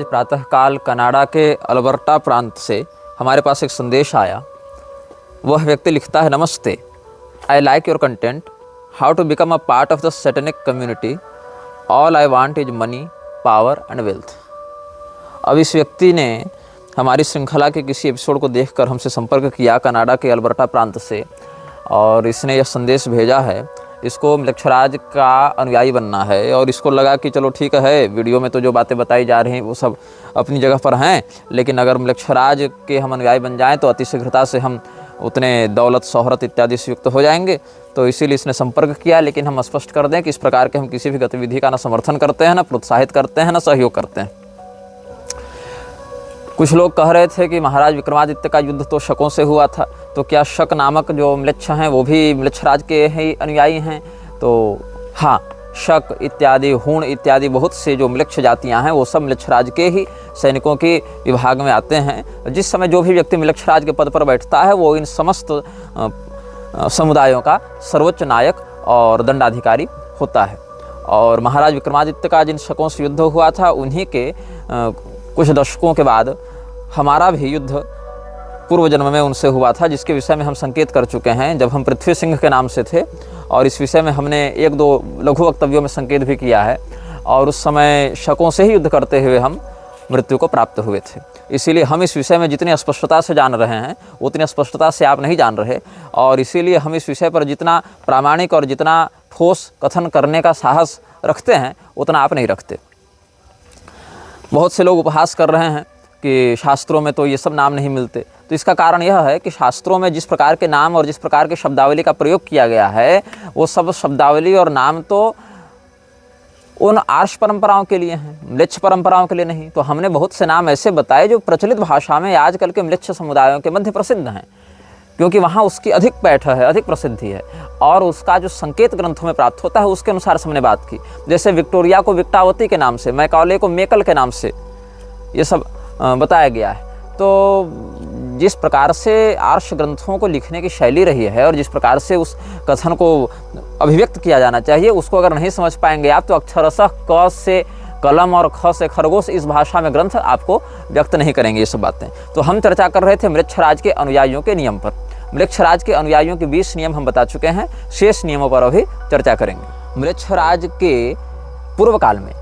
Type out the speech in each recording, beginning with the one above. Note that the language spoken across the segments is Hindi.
आज प्रातःकाल कनाडा के अल्बर्टा प्रांत से हमारे पास एक संदेश आया। वह व्यक्ति लिखता है, नमस्ते, I like your content, how to become a part of the satanic community, all I want is money, power and wealth. अब इस व्यक्ति ने हमारी श्रृंखला के किसी एपिसोड को देखकर हमसे संपर्क किया कनाडा के अल्बर्टा प्रांत से, और इसने यह संदेश भेजा है। इसको मृक्षराज का अनुयायी बनना है और इसको लगा कि चलो ठीक है, वीडियो में तो जो बातें बताई जा रही हैं वो सब अपनी जगह पर हैं, लेकिन अगर मृक्षराज के हम अनुयायी बन जाएं तो अतिशीघ्रता से हम उतने दौलत, शोहरत इत्यादि से युक्त हो जाएंगे। तो इसीलिए इसने संपर्क किया। लेकिन हम स्पष्ट कर दें कि इस प्रकार के हम किसी भी गतिविधि का न समर्थन करते हैं, न प्रोत्साहित करते हैं, न सहयोग करते हैं। कुछ लोग कह रहे थे कि महाराज विक्रमादित्य का युद्ध तो शकों से हुआ था, तो क्या शक नामक जो म्लेच्छ हैं वो भी मृक्षराज के ही अनुयायी हैं? तो हाँ, शक इत्यादि, हूण इत्यादि बहुत से जो म्लेच्छ जातियां हैं वो सब मृक्षराज के ही सैनिकों के विभाग में आते हैं। जिस समय जो भी व्यक्ति मृक्षराज के पद पर बैठता है वो इन समस्त समुदायों का सर्वोच्च नायक और दंडाधिकारी होता है। और महाराज विक्रमादित्य का जिन शकों से युद्ध हुआ था उन्हीं के कुछ दशकों के बाद हमारा भी युद्ध पूर्व जन्म में उनसे हुआ था, जिसके विषय में हम संकेत कर चुके हैं जब हम पृथ्वी सिंह के नाम से थे, और इस विषय में हमने एक दो लघु वक्तव्यों में संकेत भी किया है। और उस समय शकों से ही युद्ध करते हुए हम मृत्यु को प्राप्त हुए थे। इसीलिए हम इस विषय में जितनी स्पष्टता से जान रहे हैं उतनी स्पष्टता से आप नहीं जान रहे, और इसीलिए हम इस विषय पर जितना प्रामाणिक और जितना ठोस कथन करने का साहस रखते हैं उतना आप नहीं रखते। बहुत से लोग उपहास कर रहे हैं कि शास्त्रों में तो ये सब नाम नहीं मिलते। तो इसका कारण यह है कि शास्त्रों में जिस प्रकार के नाम और जिस प्रकार के शब्दावली का प्रयोग किया गया है वो सब शब्दावली और नाम तो उन आर्ष परंपराओं के लिए हैं, म्लेच्छ परंपराओं के लिए नहीं। तो हमने बहुत से नाम ऐसे बताए जो प्रचलित भाषा में आजकल के म्लेच्छ समुदायों के मध्य प्रसिद्ध हैं, क्योंकि वहाँ उसकी अधिक पैठ है, अधिक प्रसिद्धि है, और उसका जो संकेत ग्रंथों में प्राप्त होता है उसके अनुसार हमने बात की। जैसे विक्टोरिया को विक्टावती के नाम से, मैकॉले को मेकल के नाम से ये सब बताया गया है। तो जिस प्रकार से आर्ष ग्रंथों को लिखने की शैली रही है और जिस प्रकार से उस कथन को अभिव्यक्त किया जाना चाहिए उसको अगर नहीं समझ पाएंगे आप तो अक्षरशः क से कलम और ख से खरगोश इस भाषा में ग्रंथ आपको व्यक्त नहीं करेंगे ये सब बातें। तो हम चर्चा कर रहे थे मृक्षराज के अनुयायियों के नियम पर। मृक्षराज के अनुयायियों के 20 नियम हम बता चुके हैं, शेष नियमों पर अभी चर्चा करेंगे। मृक्षराज के पूर्व काल में,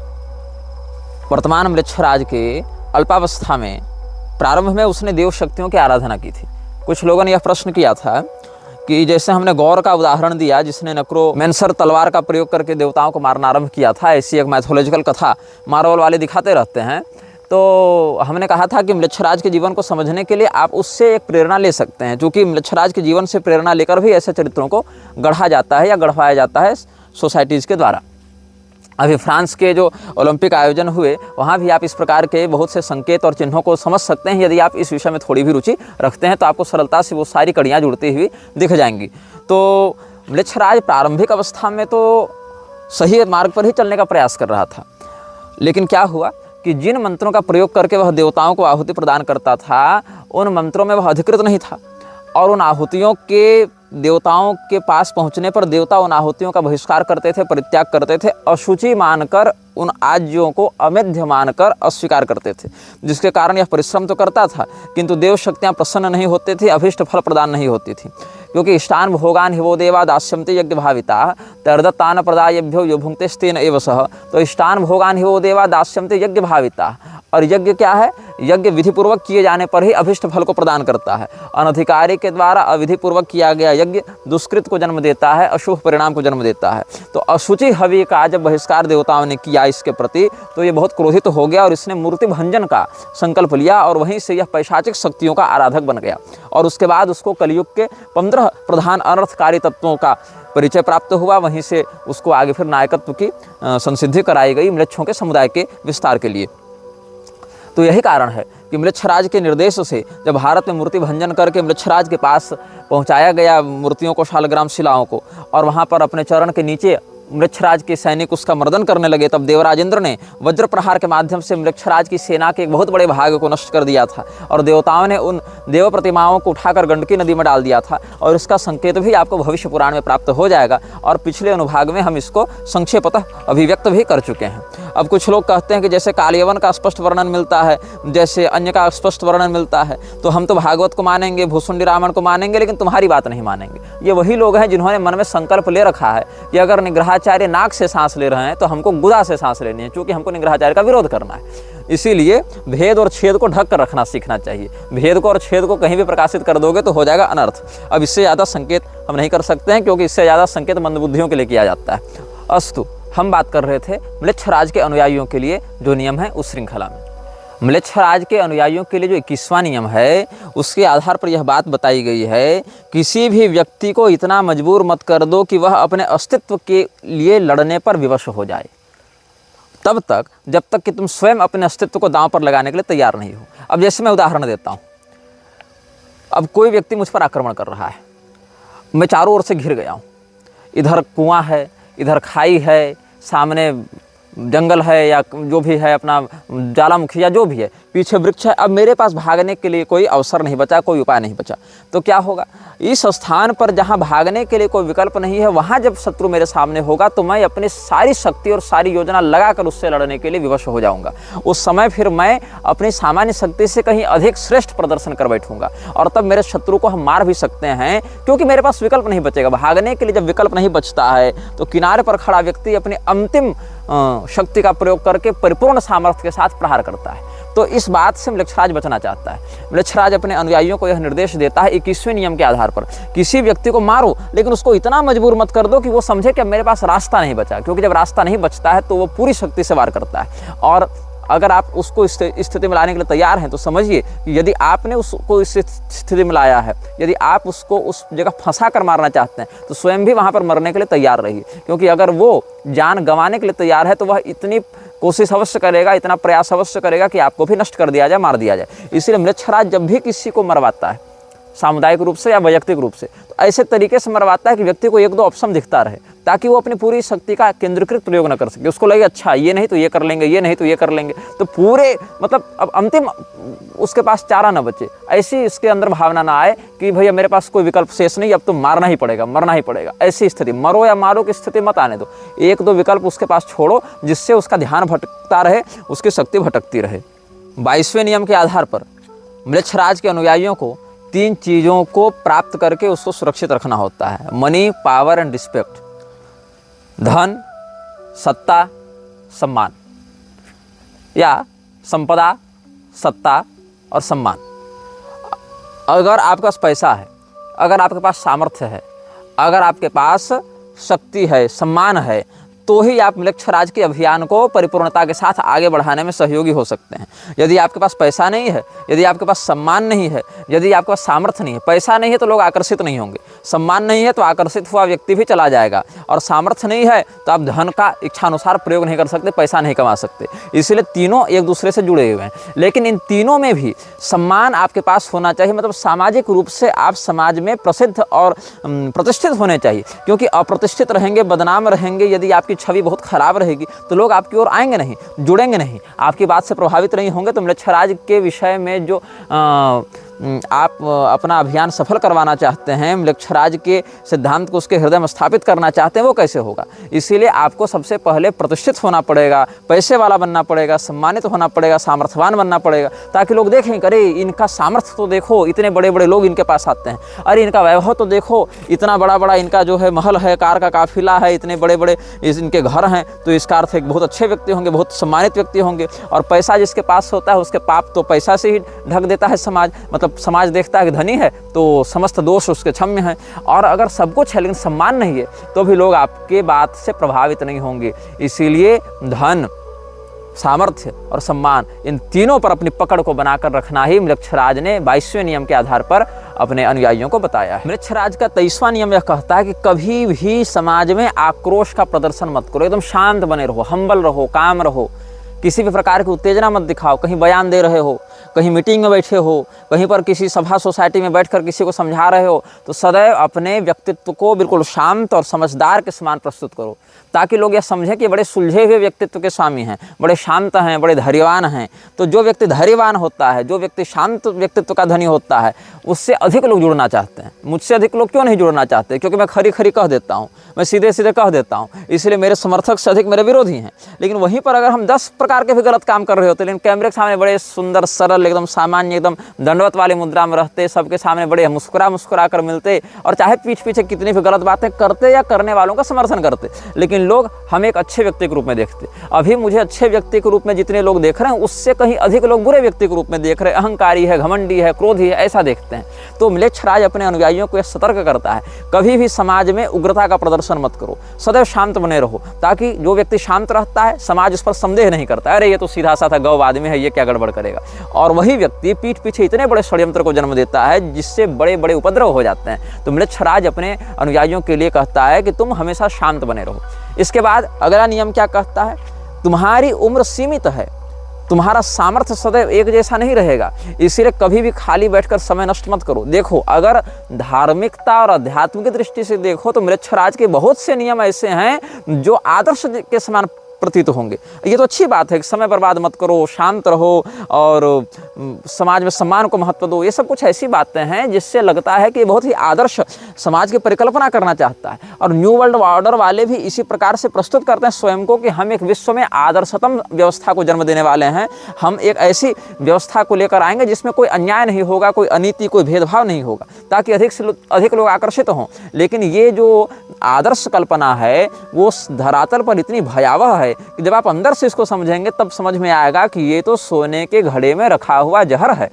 वर्तमान मृक्षराज के अल्पावस्था में, प्रारंभ में उसने देव शक्तियों की आराधना की थी। कुछ लोगों ने यह प्रश्न किया था कि जैसे हमने गौर का उदाहरण दिया जिसने नक्रोमेंसर तलवार का प्रयोग करके देवताओं को मारना आरंभ किया था, ऐसी एक मैथोलॉजिकल कथा मार्वल वाले दिखाते रहते हैं। तो हमने कहा था कि मृक्षराज के जीवन को समझने के लिए आप उससे एक प्रेरणा ले सकते हैं, क्योंकि मृक्षराज के जीवन से प्रेरणा लेकर भी ऐसे चरित्रों को गढ़ा जाता है या गढ़वाया जाता है सोसाइटीज़ के द्वारा। अभी फ्रांस के जो ओलंपिक आयोजन हुए वहाँ भी आप इस प्रकार के बहुत से संकेत और चिन्हों को समझ सकते हैं। यदि आप इस विषय में थोड़ी भी रुचि रखते हैं तो आपको सरलता से वो सारी कड़ियाँ जुड़ती हुई दिख जाएंगी। तो मृक्षराज प्रारंभिक अवस्था में तो सही मार्ग पर ही चलने का प्रयास कर रहा था, लेकिन क्या हुआ कि जिन मंत्रों का प्रयोग करके वह देवताओं को आहुति प्रदान करता था उन मंत्रों में वह अधिकृत नहीं था, और उन आहुतियों के देवताओं के पास पहुंचने पर देवता उन आहुतियों का बहिष्कार करते थे, परित्याग करते थे, अशुचि मानकर उन आज्यों को अमेध्य मानकर अस्वीकार करते थे, जिसके कारण यह परिश्रम तो करता था किंतु देव शक्तियाँ प्रसन्न नहीं होती थी, अभीष्ट फल प्रदान नहीं होती थी। क्योंकि इष्टान भोगान हिवो देवा दास्यन्ते यज्ञ भाविता तर्दत्तान प्रदायभ्यो यो भुंक्तेस्तेन एव सह। तो इष्टान भोगान हिवो देवा दास्यन्ते यज्ञ भाविता, और यज्ञ क्या है? यज्ञ विधिपूर्वक किए जाने पर ही अभिष्ट फल को प्रदान करता है। अनधिकारी के द्वारा अविधिपूर्वक किया गया यज्ञ दुष्कृत को जन्म देता है, अशुभ परिणाम को जन्म देता है। तो अशुचि हवि का जब बहिष्कार देवताओं ने किया इसके प्रति तो ये बहुत क्रोधित हो गया और इसने मूर्ति भंजन का संकल्प लिया, और वहीं से यह पैशाचिक शक्तियों का आराधक बन गया। और उसके बाद उसको कलयुग के 15 प्रधान अनर्थकारी तत्वों का परिचय प्राप्त हुआ। वहीं से उसको आगे फिर नायकत्व की संसिद्धि कराई गई म्लेच्छों के समुदाय के विस्तार के लिए। तो यही कारण है कि मृक्षराज के निर्देश से जब भारत में मूर्ति भंजन करके मृक्षराज के पास पहुंचाया गया मूर्तियों को, शालग्राम शिलाओं को, और वहां पर अपने चरण के नीचे मृक्षराज के सैनिक उसका मर्दन करने लगे, तब देवराज इंद्र ने वज्र प्रहार के माध्यम से मृक्षराज की सेना के एक बहुत बड़े भाग को नष्ट कर दिया था और देवताओं ने उन देव प्रतिमाओं को उठाकर गंडकी नदी में डाल दिया था। और इसका संकेत भी आपको भविष्य पुराण में प्राप्त हो जाएगा और पिछले अनुभाग में हम इसको संक्षेपतः अभिव्यक्त भी कर चुके हैं। अब कुछ लोग कहते हैं कि जैसे कालयवन का स्पष्ट वर्णन मिलता है, जैसे अन्य का स्पष्ट वर्णन मिलता है, तो हम तो भागवत को मानेंगे, भूसुंडी रामायण को मानेंगे, लेकिन तुम्हारी बात नहीं मानेंगे। ये वही लोग हैं जिन्होंने मन में संकल्प ले रखा है कि अगर निग्रहाचार्य नाक से सांस ले रहे हैं तो हमको गुदा से सांस लेनी है, क्योंकि हमको निग्रहाचार्य का विरोध करना है। इसीलिए भेद और छेद को ढक कर रखना सीखना चाहिए। भेद को और छेद को कहीं भी प्रकाशित कर दोगे तो हो जाएगा अनर्थ। अब इससे ज़्यादा संकेत हम नहीं कर सकते हैं, क्योंकि इससे ज़्यादा संकेत मंदबुद्धियों के लिए किया जाता है। अस्तु, हम बात कर रहे थे म्लेच्छराज के अनुयायियों के लिए जो नियम है उस श्रृंखला में। म्लेच्छराज के अनुयायियों के लिए जो 21वां नियम है उसके आधार पर यह बात बताई गई है, किसी भी व्यक्ति को इतना मजबूर मत कर दो कि वह अपने अस्तित्व के लिए लड़ने पर विवश हो जाए, तब तक जब तक कि तुम स्वयं अपने अस्तित्व को दांव पर लगाने के लिए तैयार नहीं हो। अब जैसे मैं उदाहरण देता हूँ, अब कोई व्यक्ति मुझ पर आक्रमण कर रहा है, मैं चारों ओर से घिर गया हूँ, इधर कुआं है, इधर खाई है, सामने जंगल है या जो भी है, अपना ज्वालामुखी या जो भी है, पीछे वृक्ष है। अब मेरे पास भागने के लिए कोई अवसर नहीं बचा, कोई उपाय नहीं बचा, तो क्या होगा? इस स्थान पर जहाँ भागने के लिए कोई विकल्प नहीं है, वहाँ जब शत्रु मेरे सामने होगा तो मैं अपनी सारी शक्ति और सारी योजना लगाकर उससे लड़ने के लिए विवश हो जाऊँगा। उस समय फिर मैं अपनी सामान्य शक्ति से कहीं अधिक श्रेष्ठ प्रदर्शन कर बैठूंगा और तब मेरे शत्रु को हम मार भी सकते हैं, क्योंकि मेरे पास विकल्प नहीं बचेगा। भागने के लिए जब विकल्प नहीं बचता है तो किनारे पर खड़ा व्यक्ति अपनी अंतिम शक्ति का प्रयोग करके परिपूर्ण सामर्थ्य के साथ प्रहार करता है। तो इस बात से म्लेच्छराज बचना चाहता है। म्लेच्छराज अपने अनुयायियों को यह निर्देश देता है 21वें नियम के आधार पर, किसी व्यक्ति को मारो लेकिन उसको इतना मजबूर मत कर दो कि वो समझे कि अब मेरे पास रास्ता नहीं बचा, क्योंकि जब रास्ता नहीं बचता है तो वो पूरी शक्ति से वार करता है। और अगर आप उसको इस स्थिति में लाने के लिए तैयार हैं तो समझिए कि यदि आपने उसको इस स्थिति में लाया है, यदि आप उसको उस जगह फंसा कर मारना चाहते हैं तो स्वयं भी वहाँ पर मरने के लिए तैयार रहिए, क्योंकि अगर वो जान गंवाने के लिए तैयार है तो वह इतनी कोशिश अवश्य करेगा, इतना प्रयास अवश्य करेगा कि आपको भी नष्ट कर दिया जाए, मार दिया जाए। इसलिए म्लेच्छराज जब भी किसी को मरवाता है, सामुदायिक रूप से या वैयक्तिक रूप से, तो ऐसे तरीके से मरवाता है कि व्यक्ति को एक दो ऑप्शन दिखता रहे, ताकि वो अपनी पूरी शक्ति का केंद्रीकृत प्रयोग न कर सके। उसको लगे अच्छा ये नहीं तो ये कर लेंगे, ये नहीं तो ये कर लेंगे, तो पूरे मतलब अब अंतिम उसके पास चारा न बचे, ऐसी इसके अंदर भावना ना आए कि भैया मेरे पास कोई विकल्प शेष नहीं, अब तो मारना ही पड़ेगा, मरना ही पड़ेगा। ऐसी स्थिति, मरो या मारो की स्थिति मत आने दो। एक दो विकल्प उसके पास छोड़ो जिससे उसका ध्यान भटकता रहे, उसकी शक्ति भटकती रहे। 22वें नियम के आधार पर म्लेच्छराज के अनुयायियों को 3 चीज़ों को प्राप्त करके उसको सुरक्षित रखना होता है: मनी, पावर एंड रिस्पेक्ट। धन, सत्ता, सम्मान, या संपदा, सत्ता और सम्मान। अगर आपके पास पैसा है, अगर आपके पास सामर्थ्य है, अगर आपके पास शक्ति है, सम्मान है, तो ही आप म्लेच्छराज के अभियान को परिपूर्णता के साथ आगे बढ़ाने में सहयोगी हो सकते हैं। यदि आपके पास पैसा नहीं है, यदि आपके पास सम्मान नहीं है, यदि आपके पास सामर्थ्य नहीं है, पैसा नहीं है तो लोग आकर्षित नहीं होंगे, सम्मान नहीं है तो आकर्षित हुआ व्यक्ति भी चला जाएगा, और सामर्थ्य नहीं है तो आप धन का इच्छानुसार प्रयोग नहीं कर सकते, पैसा नहीं कमा सकते। इसलिए तीनों एक दूसरे से जुड़े हुए हैं। लेकिन इन तीनों में भी सम्मान आपके पास होना चाहिए, मतलब सामाजिक रूप से आप समाज में प्रसिद्ध और प्रतिष्ठित होने चाहिए, क्योंकि अप्रतिष्ठित रहेंगे, बदनाम रहेंगे, यदि आपकी छवि बहुत खराब रहेगी तो लोग आपकी ओर आएंगे नहीं, जुड़ेंगे नहीं, आपकी बात से प्रभावित नहीं होंगे। तो म्लेच्छराज के विषय में जो आप अपना अभियान सफल करवाना चाहते हैं, म्लेच्छराज के सिद्धांत को उसके हृदय में स्थापित करना चाहते हैं, वो कैसे होगा? इसीलिए आपको सबसे पहले प्रतिष्ठित होना पड़ेगा, पैसे वाला बनना पड़ेगा, सम्मानित होना पड़ेगा, सामर्थ्यवान बनना पड़ेगा, ताकि लोग देखें अरे इनका सामर्थ्य तो देखो, इतने बड़े बड़े लोग इनके पास आते हैं, अरे इनका वैभव तो देखो, इतना बड़ा बड़ा इनका जो है महल है, कार का काफिला है, इतने बड़े बड़े इनके घर हैं, तो इसका अर्थ एक बहुत अच्छे व्यक्ति होंगे, बहुत सम्मानित व्यक्ति होंगे। और पैसा जिसके पास होता है उसके पाप तो पैसा से ही ढक देता है समाज, मतलब समाज देखता है कि धनी है तो समस्त दोष उसके क्षम्य हैं। और अगर सब कुछ है लेकिन सम्मान नहीं है तो भी लोग आपके बात से प्रभावित नहीं होंगे। इसीलिए धन, सामर्थ्य और सम्मान, इन तीनों पर अपनी पकड़ को बनाकर रखना ही म्लेच्छराज ने 22वें नियम के आधार पर अपने अनुयायियों को बताया है। म्लेच्छराज का 23वां नियम यह कहता है कि कभी भी समाज में आक्रोश का प्रदर्शन मत करो, एकदम शांत बने रहो, हम्बल रहो, काम रहो, किसी भी प्रकार की उत्तेजना मत दिखाओ। कहीं बयान दे रहे हो, कहीं मीटिंग में बैठे हो, कहीं पर किसी सभा सोसाइटी में बैठकर किसी को समझा रहे हो, तो सदैव अपने व्यक्तित्व को बिल्कुल शांत और समझदार के समान प्रस्तुत करो, ताकि लोग यह समझें कि बड़े सुलझे हुए व्यक्तित्व के स्वामी हैं, बड़े शांत हैं, बड़े धैर्यवान हैं। तो जो व्यक्ति धैर्यवान होता है, जो व्यक्ति शांत व्यक्तित्व का धनी होता है, उससे अधिक लोग जुड़ना चाहते हैं। मुझसे अधिक लोग क्यों नहीं जुड़ना चाहते? क्योंकि मैं खरी खरी कह देता हूँ, मैं सीधे सीधे कह देता हूँ, इसलिए मेरे समर्थक से अधिक मेरे विरोधी हैं। लेकिन वहीं पर अगर हम 10 प्रकार के भी गलत काम कर रहे होते, लेकिन कैमरे के सामने बड़े सुंदर, सरल, एकदम सामान्य, एकदम दंडवत वाली मुद्रा में रहते, सबके सामने बड़े मुस्कुरा कर मिलते, और चाहे पीछे पीछे कितनी भी गलत बातें करते या करने वालों का समर्थन करते, लेकिन लोग हमें एक अच्छे व्यक्ति के रूप में देखते। अभी मुझे अच्छे व्यक्ति के रूप में जितने लोग देख रहे हैं, उससे कहीं अधिक लोग बुरे व्यक्ति के रूप में देख रहे हैं। अहंकारी है, घमंडी है, क्रोधी है, ऐसा देखते हैं। तो म्लेच्छराज अपने अनुयायियों को यह सतर्क करता है, कभी भी समाज में उग्रता का प्रदर्शन मत करो, सदैव शांत बने रहो, ताकि जो व्यक्ति शांत रहता है, समाज उस पर संदेह नहीं करता, अरे ये तो सीधा साधा गौ आदमी है, ये क्या गड़बड़ करेगा। और वही व्यक्ति पीठ पीछे इतने बड़े षड्यंत्र को जन्म देता है, जिससे बड़े बड़े उपद्रव हो जाते हैं। तो म्लेच्छराज अपने अनुयायियों के लिए कहता है कि तुम हमेशा शांत बने रहो। इसके बाद अगला नियम क्या कहता है? तुम्हारी उम्र सीमित है, तुम्हारा सामर्थ्य सदैव एक जैसा नहीं रहेगा, इसीलिए कभी भी खाली बैठकर समय नष्ट मत करो। देखो, अगर धार्मिकता और आध्यात्मिक दृष्टि से देखो तो म्लेच्छराज के बहुत से नियम ऐसे हैं जो आदर्श के समान प्रतीत होंगे। ये तो अच्छी बात है कि समय बर्बाद मत करो, शांत रहो और समाज में सम्मान को महत्व दो। ये सब कुछ ऐसी बातें हैं जिससे लगता है कि बहुत ही आदर्श समाज की परिकल्पना करना चाहता है। और न्यू वर्ल्ड ऑर्डर वाले भी इसी प्रकार से प्रस्तुत करते हैं स्वयं को कि हम एक विश्व में आदर्शतम व्यवस्था को जन्म देने वाले हैं। हम एक ऐसी व्यवस्था को लेकर आएंगे जिसमें कोई अन्याय नहीं होगा, कोई अनीति, कोई भेदभाव नहीं होगा, ताकि अधिक से अधिक लोग आकर्षित हों। लेकिन ये जो आदर्श कल्पना है वो धरातल पर इतनी भयावह है कि जब आप अंदर से इसको समझेंगे तब समझ में आएगा कि ये तो सोने के घड़े में रखा हुआ जहर है।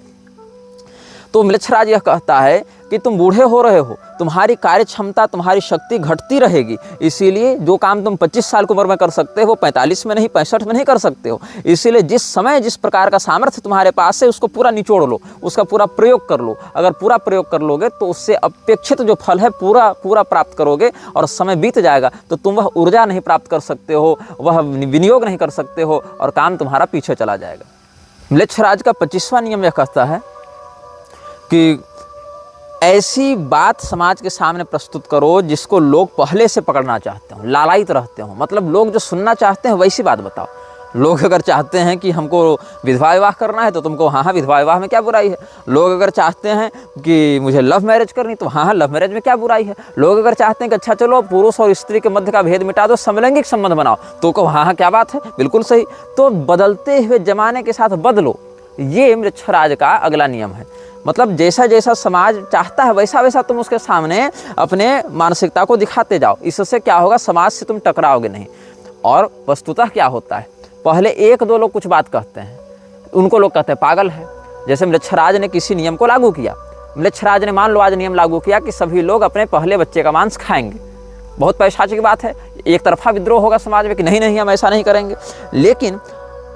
तो म्लेच्छराज यह कहता है कि तुम बूढ़े हो रहे हो, तुम्हारी कार्य क्षमता, तुम्हारी शक्ति घटती रहेगी, इसीलिए जो काम तुम 25 साल की उम्र में कर सकते हो 45 में नहीं, 65 में नहीं कर सकते हो। इसीलिए जिस समय जिस प्रकार का सामर्थ्य तुम्हारे पास है उसको पूरा निचोड़ लो, उसका पूरा प्रयोग कर लो। अगर पूरा प्रयोग कर लोगे तो उससे अपेक्षित जो फल है पूरा प्राप्त करोगे, और समय बीत जाएगा तो तुम वह ऊर्जा नहीं प्राप्त कर सकते हो, वह विनियोग नहीं कर सकते हो, और काम तुम्हारा पीछे चला जाएगा। म्लेच्छराज का 25वां नियम यह कहता है कि ऐसी बात समाज के सामने प्रस्तुत करो जिसको लोग पहले से पकड़ना चाहते हो, लालायित रहते हो। मतलब लोग जो सुनना चाहते हैं वैसी बात बताओ। लोग अगर चाहते हैं कि हमको विधवा विवाह करना है तो तुमको हाँ विधवा विवाह में क्या बुराई है। लोग अगर चाहते हैं कि मुझे लव मैरिज करनी तो हाँ लव मैरिज में क्या बुराई है। लोग अगर चाहते हैं कि अच्छा चलो पुरुष और स्त्री के मध्य का भेद मिटा दो, समलैंगिक संबंध बनाओ, तो कहो हाँ क्या बात है, बिल्कुल सही। तो बदलते हुए जमाने के साथ बदलो, ये म्लेच्छराज का अगला नियम है। मतलब जैसा जैसा समाज चाहता है वैसा वैसा तुम उसके सामने अपने मानसिकता को दिखाते जाओ। इससे क्या होगा, समाज से तुम टकराओगे नहीं। और वस्तुतः क्या होता है, पहले 1-2 लोग कुछ बात कहते हैं, उनको लोग कहते हैं पागल है। जैसे म्लेच्छराज ने किसी नियम को लागू किया, म्लेच्छराज ने मान लो आज नियम लागू किया कि सभी लोग अपने पहले बच्चे का मांस खाएंगे। बहुत पैशाची बात है, एक तरफा विद्रोह होगा समाज में कि नहीं नहीं हम ऐसा नहीं करेंगे। लेकिन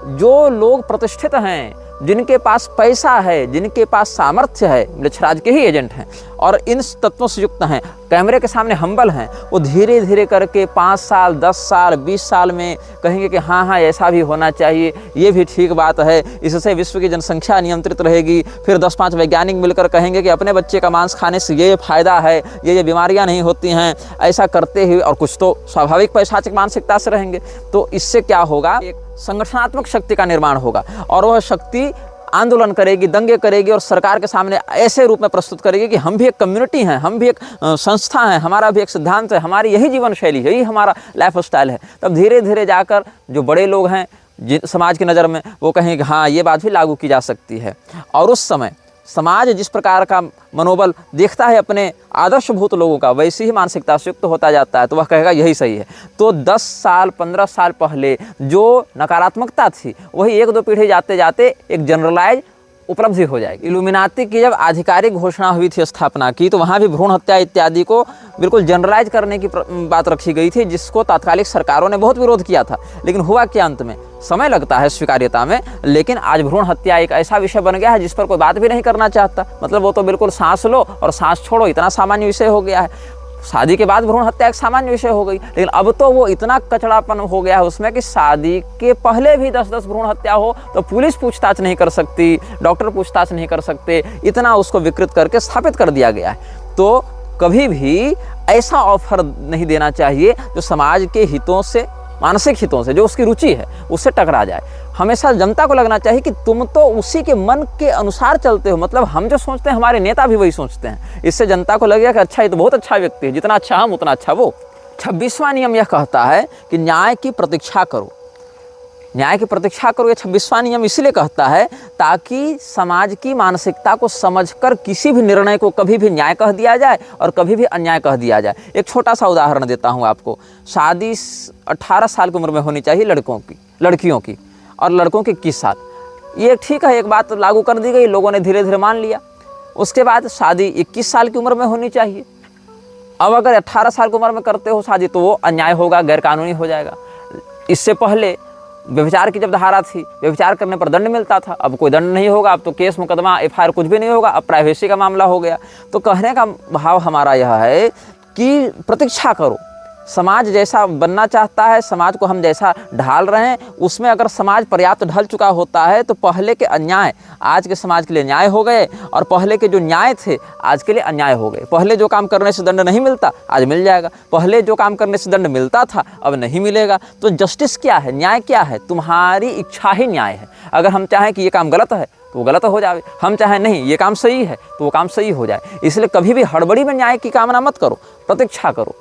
जो लोग प्रतिष्ठित हैं, जिनके पास पैसा है, जिनके पास सामर्थ्य है, म्लेच्छराज के ही एजेंट हैं और इन तत्वों से युक्त हैं, कैमरे के सामने हम्बल हैं, वो धीरे धीरे करके 5 साल, 10 साल, 20 साल में कहेंगे कि हाँ ऐसा भी होना चाहिए, ये भी ठीक बात है, इससे विश्व की जनसंख्या नियंत्रित रहेगी। फिर 10-5 वैज्ञानिक मिलकर कहेंगे कि अपने बच्चे का मांस खाने से ये फ़ायदा है, ये बीमारियाँ नहीं होती हैं। ऐसा करते हुए, और कुछ तो स्वाभाविक पैशाचिक मानसिकता से रहेंगे, तो इससे क्या होगा, एक संगठनात्मक शक्ति का निर्माण होगा और वह शक्ति आंदोलन करेगी, दंगे करेगी और सरकार के सामने ऐसे रूप में प्रस्तुत करेगी कि हम भी एक कम्युनिटी हैं, हम भी एक संस्था हैं, हमारा भी एक सिद्धांत है, हमारी यही जीवन शैली है, यही हमारा लाइफ स्टाइल है। तब धीरे धीरे जाकर जो बड़े लोग हैं समाज की नज़र में, वो कहेंगे कि हाँ ये बात भी लागू की जा सकती है। और उस समय समाज जिस प्रकार का मनोबल देखता है अपने आदर्शभूत लोगों का, वैसी ही मानसिकता से युक्त होता जाता है, तो वह कहेगा यही सही है। तो 10 साल 15 साल पहले जो नकारात्मकता थी वही 1-2 पीढ़ी जाते जाते एक जनरलाइज उपलब्धि हो जाएगी। इल्यूमिनाती की जब आधिकारिक घोषणा हुई थी स्थापना की, तो वहाँ भी भ्रूण हत्या इत्यादि को बिल्कुल जनरलाइज करने की बात रखी गई थी, जिसको तात्कालिक सरकारों ने बहुत विरोध किया था। लेकिन हुआ क्या, अंत में समय लगता है स्वीकार्यता में, लेकिन आज भ्रूण हत्या एक ऐसा विषय बन गया है जिस पर कोई बात भी नहीं करना चाहता। मतलब वो तो बिल्कुल सांस लो और सांस छोड़ो, इतना सामान्य विषय हो गया है। शादी के बाद भ्रूण हत्या एक सामान्य विषय हो गई, लेकिन अब तो वो इतना कचड़ापन हो गया है उसमें कि शादी के पहले भी 10-10 भ्रूण हत्या हो तो पुलिस पूछताछ नहीं कर सकती, डॉक्टर पूछताछ नहीं कर सकते, इतना उसको विकृत करके स्थापित कर दिया गया है। तो कभी भी ऐसा ऑफर नहीं देना चाहिए जो समाज के हितों से, मानसिक हितों से, जो उसकी रुचि है उससे टकरा जाए। हमेशा जनता को लगना चाहिए कि तुम तो उसी के मन के अनुसार चलते हो, मतलब हम जो सोचते हैं हमारे नेता भी वही सोचते हैं। इससे जनता को लगेगा कि अच्छा ये तो बहुत अच्छा व्यक्ति है, जितना अच्छा हम उतना अच्छा वो। 26वां नियम यह कहता है कि न्याय की प्रतीक्षा करो। न्याय की प्रतीक्षा करो, ये 26वां नियम इसलिए कहता है ताकि समाज की मानसिकता को समझकर किसी भी निर्णय को कभी भी न्याय कह दिया जाए और कभी भी अन्याय कह दिया जाए। एक छोटा सा उदाहरण देता हूँ आपको। शादी 18 साल की उम्र में होनी चाहिए लड़कियों की और लड़कों की 21 साल। ये ठीक है, एक बात लागू कर दी गई, लोगों ने धीरे धीरे मान लिया। उसके बाद शादी 21 साल की उम्र में होनी चाहिए। अब अगर 18 साल की उम्र में करते हो शादी तो वो अन्याय होगा, गैरकानूनी हो जाएगा। इससे पहले व्यभिचार की जब धारा थी, व्यभिचार करने पर दंड मिलता था, अब कोई दंड नहीं होगा, अब तो केस मुकदमा FIR कुछ भी नहीं होगा, अब प्राइवेसी का मामला हो गया। तो कहने का भाव हमारा यह है कि प्रतीक्षा करो। समाज जैसा बनना चाहता है, समाज को हम जैसा ढाल रहे हैं, उसमें अगर समाज पर्याप्त ढल चुका होता है तो पहले के अन्याय आज के समाज के लिए न्याय हो गए और पहले के जो न्याय थे आज के लिए अन्याय हो गए। पहले जो काम करने से दंड नहीं मिलता आज मिल जाएगा, पहले जो काम करने से दंड मिलता था अब नहीं मिलेगा। तो जस्टिस क्या है, न्याय क्या है? तुम्हारी इच्छा ही न्याय है। अगर हम चाहें कि ये काम गलत है तो वो गलत हो जाए, हम चाहें नहीं ये काम सही है तो वो काम सही हो जाए। इसलिए कभी भी हड़बड़ी में न्याय की कामना मत करो, प्रतीक्षा करो।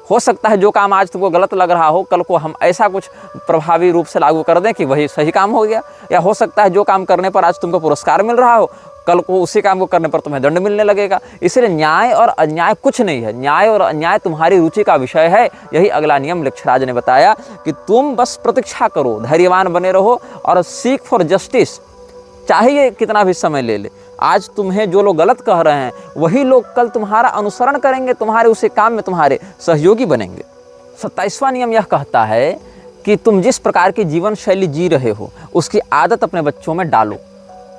हो सकता है जो काम आज तुमको गलत लग रहा हो कल को हम ऐसा कुछ प्रभावी रूप से लागू कर दें कि वही सही काम हो गया, या हो सकता है जो काम करने पर आज तुमको पुरस्कार मिल रहा हो कल को उसी काम को करने पर तुम्हें दंड मिलने लगेगा। इसलिए न्याय और अन्याय कुछ नहीं है, न्याय और अन्याय तुम्हारी रुचि का विषय है। यही अगला नियम मृक्षराज ने बताया कि तुम बस प्रतीक्षा करो, धैर्यवान बने रहो और सीक फॉर जस्टिस, चाहे ये कितना भी समय ले ले। आज तुम्हें जो लोग गलत कह रहे हैं वही लोग कल तुम्हारा अनुसरण करेंगे, तुम्हारे उसी काम में तुम्हारे सहयोगी बनेंगे। 27वां नियम यह कहता है कि तुम जिस प्रकार की जीवन शैली जी रहे हो उसकी आदत अपने बच्चों में डालो।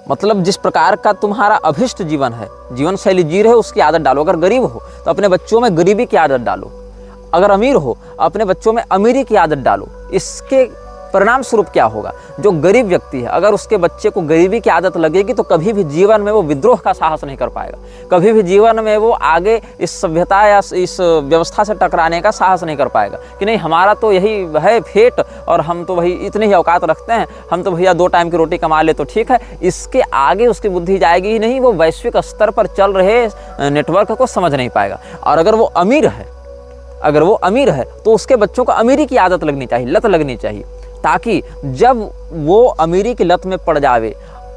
मतलब जिस प्रकार का तुम्हारा अभिष्ट जीवन है, जीवन शैली जी रहे हो उसकी आदत डालो। अगर गरीब हो तो अपने बच्चों में गरीबी की आदत डालो, अगर अमीर हो अपने बच्चों में अमीरी की आदत डालो। इसके परिणाम स्वरूप क्या होगा, जो गरीब व्यक्ति है अगर उसके बच्चे को गरीबी की आदत लगेगी तो कभी भी जीवन में वो विद्रोह का साहस नहीं कर पाएगा, कभी भी जीवन में वो आगे इस सभ्यता या इस व्यवस्था से टकराने का साहस नहीं कर पाएगा कि नहीं हमारा तो यही है फेट और हम तो वही इतनी ही औकात रखते हैं, हम तो भैया 2 टाइम की रोटी कमा ले तो ठीक है। इसके आगे उसकी बुद्धि जाएगी ही नहीं, वो वैश्विक स्तर पर चल रहे नेटवर्क को समझ नहीं पाएगा। और अगर वो अमीर है तो उसके बच्चों को अमीरी की आदत लगनी चाहिए, लत लगनी चाहिए, ताकि जब वो अमीरी की लत में पड़ जावे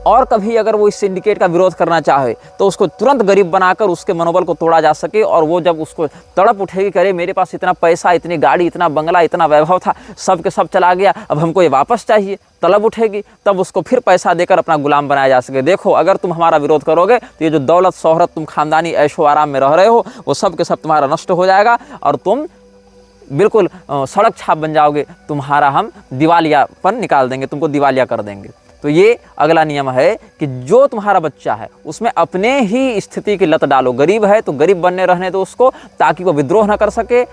और कभी अगर वो इस सिंडिकेट का विरोध करना चाहे तो उसको तुरंत गरीब बनाकर उसके मनोबल को तोड़ा जा सके। और वो जब उसको तड़प उठेगी, करे मेरे पास इतना पैसा, इतनी गाड़ी, इतना बंगला, इतना वैभव था, सब के सब चला गया, अब हमको ये वापस चाहिए, तलब उठेगी, तब उसको फिर पैसा देकर अपना गुलाम बनाया जा सके। देखो अगर तुम हमारा विरोध करोगे तो ये जो दौलत शोहरत तुम खानदानी ऐशो आराम में रह रहे हो वो सब के सब तुम्हारा नष्ट हो जाएगा और तुम बिल्कुल सड़क छाप बन जाओगे, तुम्हारा हम दिवालियापन निकाल देंगे, तुमको दिवालिया कर देंगे। तो ये अगला नियम है कि जो तुम्हारा बच्चा है उसमें अपने ही स्थिति की लत डालो। गरीब है तो गरीब बनने रहने दो उसको, ताकि वो विद्रोह न कर सके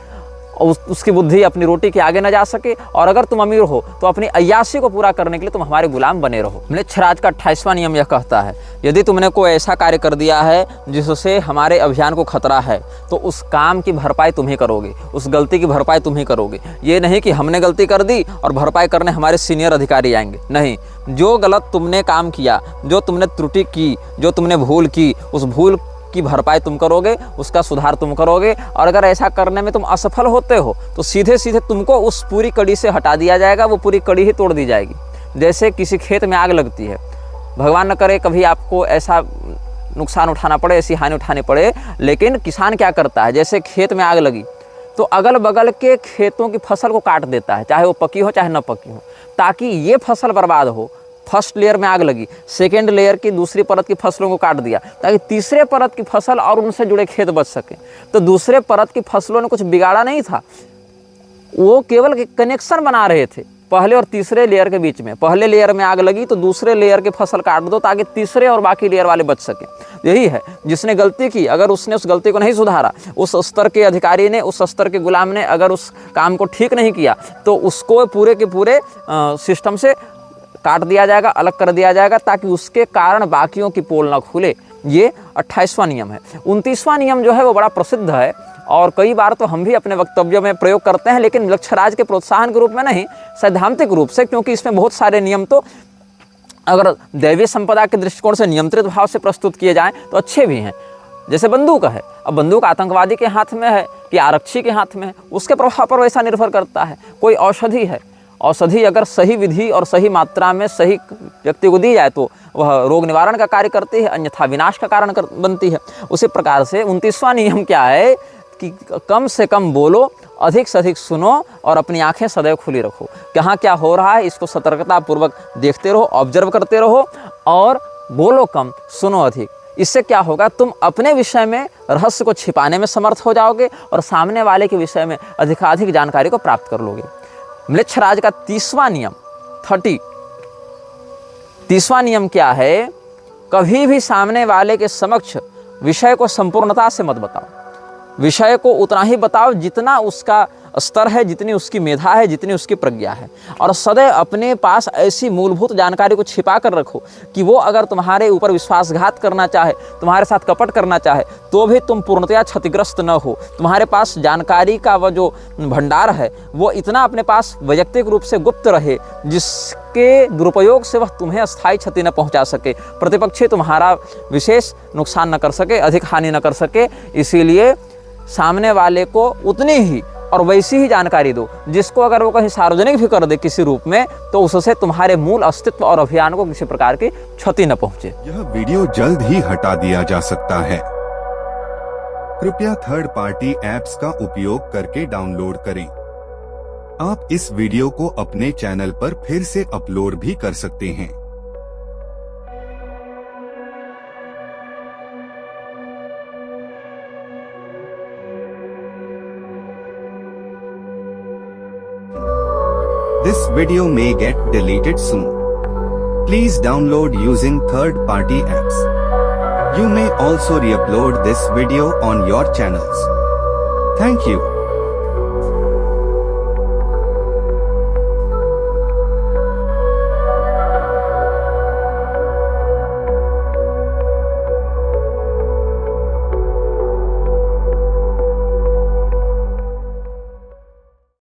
और उसकी बुद्धि अपनी रोटी के आगे न जा सके। और अगर तुम अमीर हो तो अपनी अय्याशी को पूरा करने के लिए तुम हमारे गुलाम बने रहो। मृक्षराज का 28वां नियम यह कहता है यदि तुमने कोई ऐसा कार्य कर दिया है जिससे हमारे अभियान को खतरा है तो उस काम की भरपाई तुम ही करोगे, उस गलती की भरपाई तुम ही करोगे। ये नहीं कि हमने गलती कर दी और भरपाई करने हमारे सीनियर अधिकारी आएंगे, नहीं। जो गलत तुमने काम किया, जो तुमने त्रुटि की, जो तुमने भूल की, उस भूल की भरपाई तुम करोगे, उसका सुधार तुम करोगे। और अगर ऐसा करने में तुम असफल होते हो तो सीधे सीधे तुमको उस पूरी कड़ी से हटा दिया जाएगा, वो पूरी कड़ी ही तोड़ दी जाएगी। जैसे किसी खेत में आग लगती है, भगवान न करे कभी आपको ऐसा नुकसान उठाना पड़े, ऐसी हानि उठानी पड़े, लेकिन किसान क्या करता है, जैसे खेत में आग लगी तो अगल बगल के खेतों की फसल को काट देता है, चाहे वो पकी हो चाहे न पकी हो, ताकि ये फसल बर्बाद हो। फर्स्ट लेयर में आग लगी, सेकेंड लेयर की दूसरी परत की फसलों को काट दिया ताकि तीसरे परत की फसल और उनसे जुड़े खेत बच सके। तो दूसरे परत की फसलों ने कुछ बिगाड़ा नहीं था, वो केवल कनेक्शन बना रहे थे पहले और तीसरे लेयर के बीच में, पहले लेयर में आग लगी तो दूसरे लेयर की फसल काट दो ताकि तीसरे और बाकी लेयर वाले बच सके। यही है, जिसने गलती की अगर उसने उस गलती को नहीं सुधारा, उस स्तर के अधिकारी ने, उस स्तर के गुलाम ने अगर उस काम को ठीक नहीं किया तो उसको पूरे के पूरे सिस्टम से काट दिया जाएगा, अलग कर दिया जाएगा ताकि उसके कारण बाकियों की पोल न खुले। ये 28वां नियम है। 29वां नियम जो है वो बड़ा प्रसिद्ध है और कई बार तो हम भी अपने वक्तव्यों में प्रयोग करते हैं, लेकिन मृक्षराज के प्रोत्साहन के रूप में नहीं, सैद्धांतिक रूप से, क्योंकि इसमें बहुत सारे नियम तो अगर दैवीय संपदा के दृष्टिकोण से नियंत्रित भाव से प्रस्तुत किए जाएं तो अच्छे भी हैं। जैसे बंदूक है, अब बंदूक आतंकवादी के हाथ में है कि आरक्षी के हाथ में है, उसके प्रभाव पर वैसा निर्भर करता है। कोई औषधि है, औषधि अगर सही विधि और सही मात्रा में सही व्यक्ति को दी जाए तो वह रोग निवारण का कार्य करती है, अन्यथा विनाश का कारण बनती है। उसी प्रकार से 29वां नियम क्या है कि कम से कम बोलो, अधिक से अधिक सुनो और अपनी आंखें सदैव खुली रखो। कहाँ क्या हो रहा है इसको सतर्कतापूर्वक देखते रहो, ऑब्जर्व करते रहो और बोलो कम, सुनो अधिक। इससे क्या होगा, तुम अपने विषय में रहस्य को छिपाने में समर्थ हो जाओगे और सामने वाले के विषय में अधिकाधिक जानकारी को प्राप्त कर लोगे। म्लेच्छराज का 30वां नियम 30वां नियम क्या है, कभी भी सामने वाले के समक्ष विषय को संपूर्णता से मत बताओ। विषय को उतना ही बताओ जितना उसका स्तर है, जितनी उसकी मेधा है, जितनी उसकी प्रज्ञा है, और सदैव अपने पास ऐसी मूलभूत जानकारी को छिपा कर रखो कि वो अगर तुम्हारे ऊपर विश्वासघात करना चाहे, तुम्हारे साथ कपट करना चाहे, तो भी तुम पूर्णतया क्षतिग्रस्त न हो। तुम्हारे पास जानकारी का वह जो भंडार है वो इतना अपने पास वैयक्तिक रूप से गुप्त रहे जिसके दुरुपयोग से वह तुम्हें अस्थायी क्षति न पहुंचा सके, प्रतिपक्षी तुम्हारा विशेष नुकसान न कर सके, अधिक हानि न कर सके। इसीलिए सामने वाले को उतनी ही और वैसी ही जानकारी दो जिसको अगर वो कहीं सार्वजनिक भी कर दे किसी रूप में तो उससे तुम्हारे मूल अस्तित्व और अभियान को किसी प्रकार की क्षति न पहुंचे। यह वीडियो जल्द ही हटा दिया जा सकता है। कृपया थर्ड पार्टी ऐप्स का उपयोग करके डाउनलोड करें। आप इस वीडियो को अपने चैनल पर फिर से अपलोड भी कर सकते हैं। This video may get deleted soon. Please download using third-party apps. You may also re-upload this video on your channels. Thank you.